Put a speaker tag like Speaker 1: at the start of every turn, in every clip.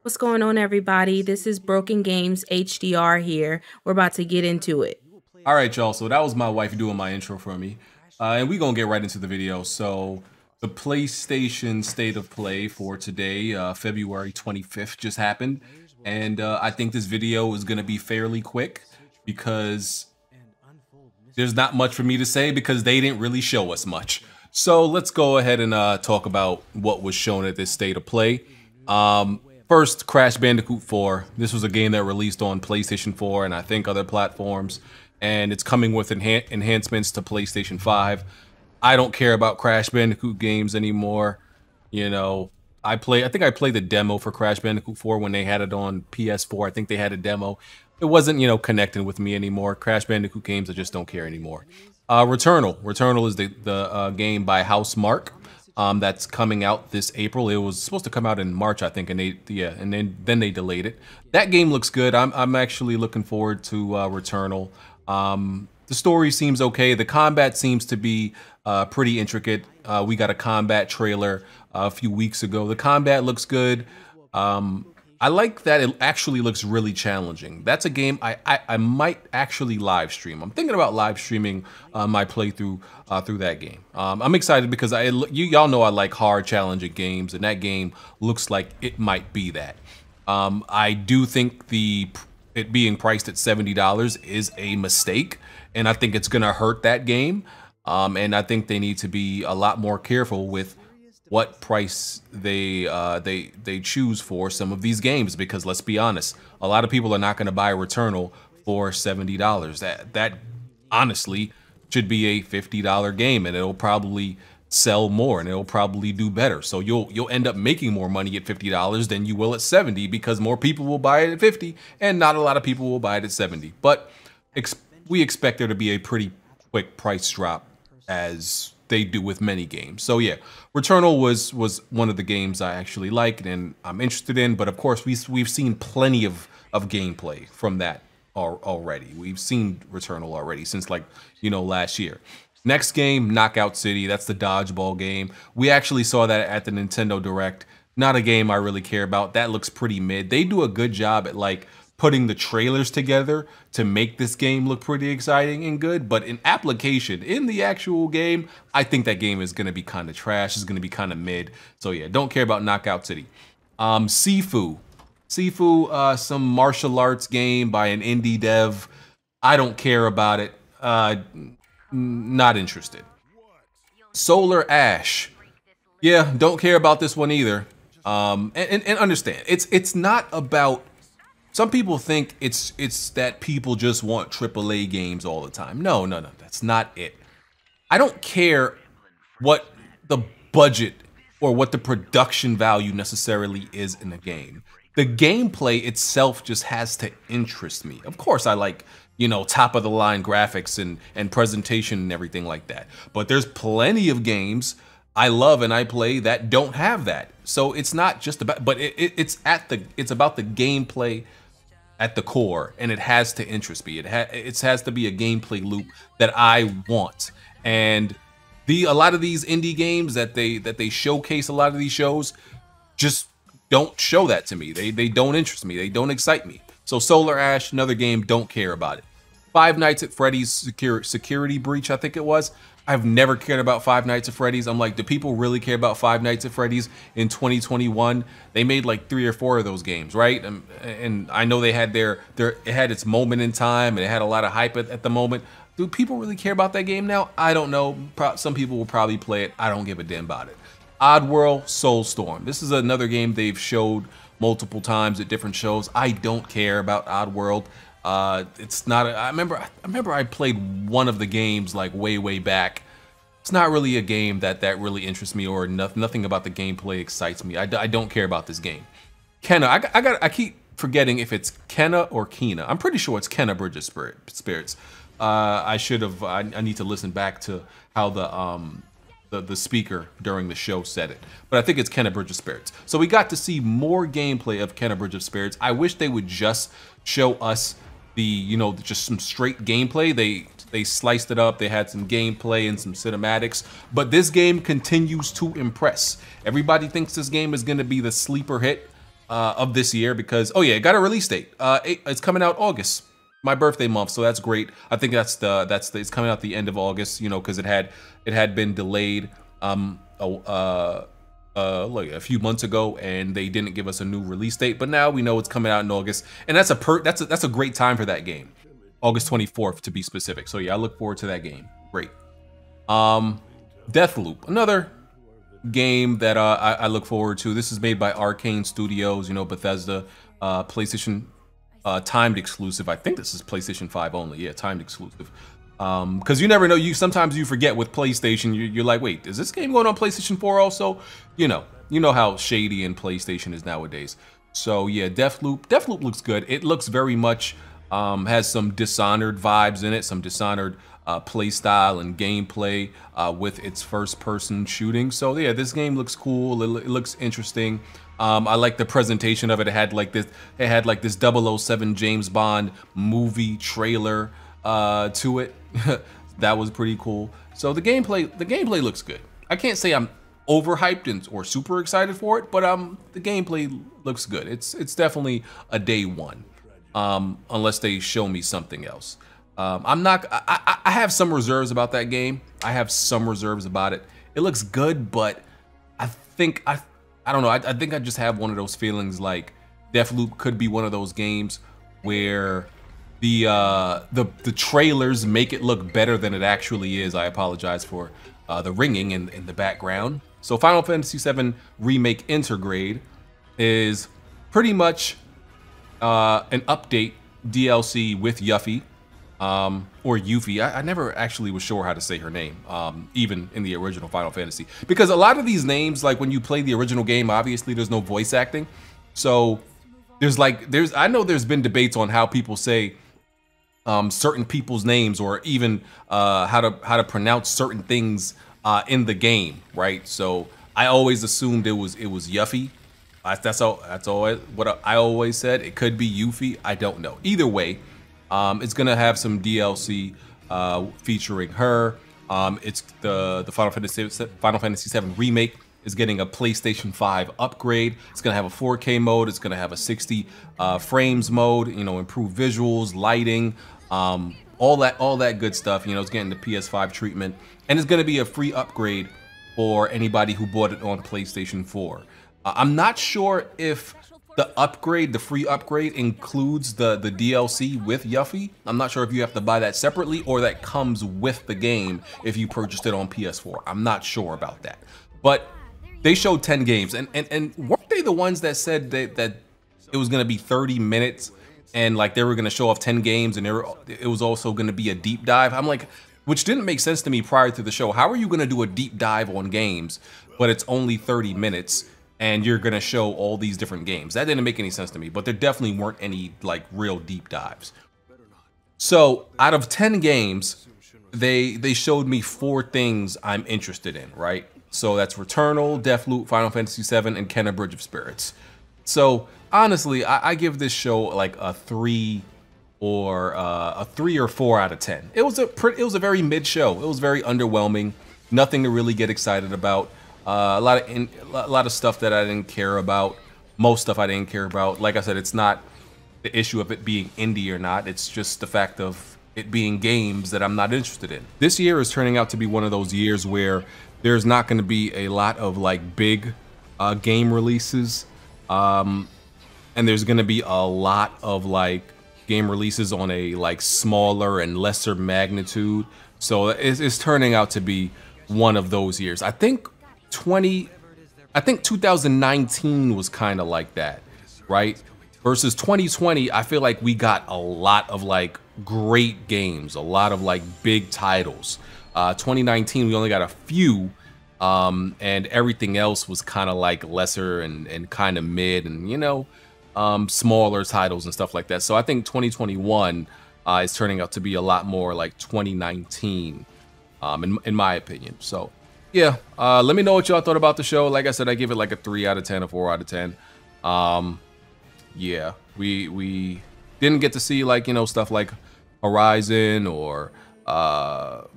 Speaker 1: What's going on, everybody? This is Broken Games HDR here. We're about to get into it.
Speaker 2: All right, y'all. So that was my wife doing my intro for me. And we're going to get right into the video. So the PlayStation State of Play for today, February 25th, just happened. And I think this video is going to be fairly quick because there's not much for me to say because they didn't really show us much. So let's go ahead and talk about what was shown at this State of Play. First, Crash Bandicoot 4. This was a game that released on PlayStation 4 and I think other platforms. And it's coming with enhancements to PlayStation 5. I don't care about Crash Bandicoot games anymore. You know, I think I played the demo for Crash Bandicoot 4 when they had it on PS4. I think they had a demo. It wasn't, connecting with me anymore. Crash Bandicoot games, I just don't care anymore. Returnal. Returnal is the game by Housemarque. That's coming out this April. It was supposed to come out in March, I think, and then they delayed it. That game looks good. I'm actually looking forward to Returnal. The story seems okay. The combat seems to be pretty intricate. We got a combat trailer a few weeks ago. The combat looks good. I like that it actually looks really challenging. That's a game I might actually live stream. I'm thinking about live streaming my playthrough through that game. I'm excited because y'all know I like hard, challenging games, and that game looks like it might be that. I do think it being priced at $70 is a mistake, and I think it's gonna hurt that game. And I think they need to be a lot more careful with what price they choose for some of these games, because let's be honest, a lot of people are not going to buy Returnal for $70. That honestly should be a $50 game, and it'll probably sell more and it'll probably do better. So you'll end up making more money at $50 than you will at 70 because more people will buy it at 50 and not a lot of people will buy it at 70. But we expect there to be a pretty quick price drop, as they do with many games. So yeah, Returnal was one of the games I actually liked and I'm interested in, but of course we've seen plenty of gameplay from that already. We've seen Returnal already since last year. Next game, Knockout City. That's the dodgeball game. We actually saw that at the Nintendo Direct. Not a game I really care about. That looks pretty mid. They do a good job at putting the trailers together to make this game look pretty exciting and good, but in application, in the actual game, I think that game is gonna be kind of trash, it's gonna be kind of mid. So yeah, don't care about Knockout City. Sifu, some martial arts game by an indie dev. I don't care about it, not interested. Solar Ash, yeah, don't care about this one either. And understand, it's not about. Some people think it's that people just want AAA games all the time. No, that's not it. I don't care what the budget or what the production value necessarily is in a game. The gameplay itself just has to interest me. Of course, I like, top of the line graphics and presentation and everything like that. But there's plenty of games I love and I play that don't have that. So it's not just about, but it's about the gameplay at the core, and it has to interest me. It has to be a gameplay loop that I want. And a lot of these indie games that they showcase, a lot of these shows just don't show that to me. They don't interest me. They don't excite me. So Solar Ash, another game, don't care about it. Five Nights at Freddy's Security Breach, I think it was. I've never cared about Five Nights at Freddy's. I'm like, do people really care about Five Nights at Freddy's in 2021? They made like 3 or 4 of those games, right? And I know they had it had its moment in time and it had a lot of hype at the moment. Do people really care about that game now? I don't know. Some people will probably play it. I don't give a damn about it. Oddworld Soulstorm. This is another game they've showed multiple times at different shows. I don't care about Oddworld. It's not. I remember I played one of the games like way back. It's not really a game that really interests me, or nothing about the gameplay excites me. I don't care about this game. Kenna, I keep forgetting if it's Kenna or Kena. I'm pretty sure it's Kenna Bridge of Spirits. I need to listen back to how the speaker during the show said it, but I think it's Kenna Bridge of Spirits. So we got to see more gameplay of Kenna Bridge of Spirits. I wish they would just show us just some straight gameplay. They sliced it up. They had some gameplay and some cinematics, but this game continues to impress. Everybody thinks this game is going to be the sleeper hit. of this year because it got a release date. It's coming out August, my birthday month, so that's great. I think it's coming out the end of August, you know, because it had been delayed like a few months ago, and they didn't give us a new release date. But now we know it's coming out in August, and that's a great time for that game, August 24th to be specific. So yeah, I look forward to that game. Great. Deathloop, another game that I look forward to. This is made by Arcane Studios, you know, Bethesda, PlayStation timed exclusive. I think this is PlayStation 5 only. Yeah, timed exclusive. Because you never know. Sometimes you forget with PlayStation. You're like, wait, is this game going on PlayStation 4 also? You know how shady and PlayStation is nowadays. So yeah, Deathloop looks good. It looks very much has some Dishonored vibes in it, some Dishonored play style and gameplay with its first-person shooting. So yeah, this game looks cool. It looks interesting. I like the presentation of it. It had like this 007 James Bond movie trailer to it. That was pretty cool. So the gameplay looks good. I can't say I'm overhyped or super excited for it, but the gameplay looks good. It's definitely a day one, unless they show me something else. I have some reserves about that game. I have some reserves about it. It looks good, but I don't know. I think I just have one of those feelings like Deathloop could be one of those games where the trailers make it look better than it actually is. I apologize for the ringing in the background. So Final Fantasy VII Remake Intergrade is pretty much an update DLC with Yuffie, or Yuffie. I never actually was sure how to say her name, even in the original Final Fantasy, because a lot of these names, like when you play the original game, obviously there's no voice acting. So I know there's been debates on how people say certain people's names, or even how to pronounce certain things in the game, right? So I always assumed it was Yuffie. That's what I always said. It could be Yuffie. I don't know. Either way, it's gonna have some DLC featuring her. It's the Final Fantasy VII Remake is getting a PlayStation 5 upgrade. It's gonna have a 4K mode. It's gonna have a 60 frames mode. You know, improved visuals, lighting, all that good stuff. You know, it's getting the PS5 treatment, and it's gonna be a free upgrade for anybody who bought it on PlayStation 4. I'm not sure if the free upgrade includes the DLC with Yuffie. I'm not sure if you have to buy that separately or that comes with the game if you purchased it on PS4. I'm not sure about that. But they showed 10 games, and weren't they the ones that said that it was gonna be 30 minutes and like they were gonna show off 10 games, and it was also gonna be a deep dive? I'm like, which didn't make sense to me prior to the show. How are you gonna do a deep dive on games, but it's only 30 minutes? And you're gonna show all these different games? That didn't make any sense to me, but there definitely weren't any like real deep dives. So out of 10 games, they showed me 4 things I'm interested in, right? So that's Returnal, Deathloop, Final Fantasy VII, and Kenna Bridge of Spirits. So honestly, I give this show like a 3 or 4 out of 10. It was a very mid show. It was very underwhelming. Nothing to really get excited about. A lot of stuff that I didn't care about. Most stuff I didn't care about. Like I said, it's not the issue of it being indie or not. It's just the fact of it being games that I'm not interested in. This year is turning out to be one of those years where there's not going to be a lot of like big game releases, and there's going to be a lot of like game releases on a like smaller and lesser magnitude. So it's turning out to be one of those years. I think 2019 was kind of like that, right? Versus 2020, I feel like we got a lot of like great games, a lot of like big titles. 2019, we only got a few, and everything else was kind of like lesser and kind of mid, and you know, smaller titles and stuff like that. So I think 2021 is turning out to be a lot more like 2019, in my opinion. So yeah, let me know what y'all thought about the show. Like I said, I give it like a 3 out of 10, a 4 out of 10. Yeah, we didn't get to see like, you know, stuff like Horizon or God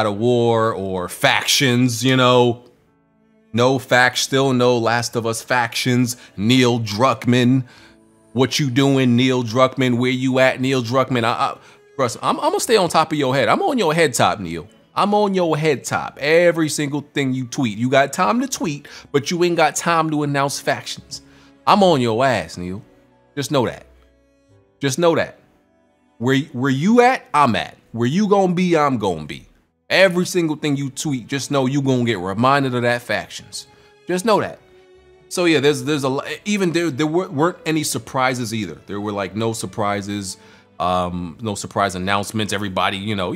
Speaker 2: of War or Factions, you know. Still no Last of Us factions. Neil Druckmann. What you doing, Neil Druckmann? Where you at, Neil Druckmann? Russ, I'm gonna stay on top of your head. I'm on your head top, Neil. I'm on your head top. Every single thing you tweet. You got time to tweet, but you ain't got time to announce factions. I'm on your ass, Neil. Just know that. Just know that. Where you at, I'm at. Where you gonna be, I'm gonna be. Every single thing you tweet, just know you gonna get reminded of that factions. Just know that. So yeah, there's a even there weren't any surprises either. There were like no surprises, no surprise announcements. Everybody, you know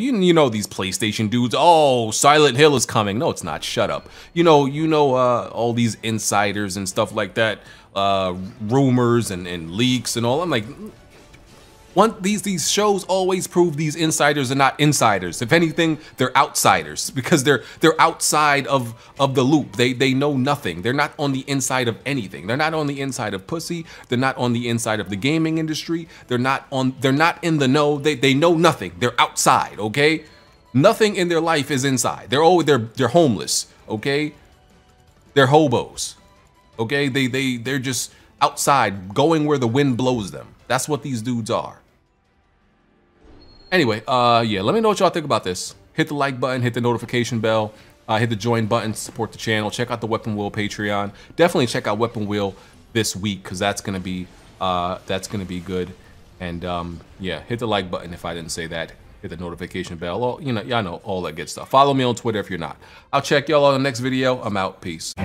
Speaker 2: these PlayStation dudes. Oh, Silent Hill is coming. No, it's not. Shut up. All these insiders and stuff like that, rumors and leaks and all. I'm like, these shows always prove these insiders are not insiders. If anything, they're outsiders because they're outside of the loop. They know nothing. They're not on the inside of anything. They're not on the inside of pussy. They're not on the inside of the gaming industry. They're not in the know. They know nothing. They're outside, okay? Nothing in their life is inside. They're homeless, okay? They're hobos. Okay? They're just outside, going where the wind blows them. That's what these dudes are. Anyway, yeah, let me know what y'all think about this. Hit the like button, hit the notification bell, hit the join button to support the channel. Check out the Weapon Wheel Patreon. Definitely check out Weapon Wheel this week because that's gonna be good. And yeah, hit the like button if I didn't say that. Hit the notification bell. Y'all know all that good stuff. Follow me on Twitter if you're not. I'll check y'all on the next video. I'm out. Peace.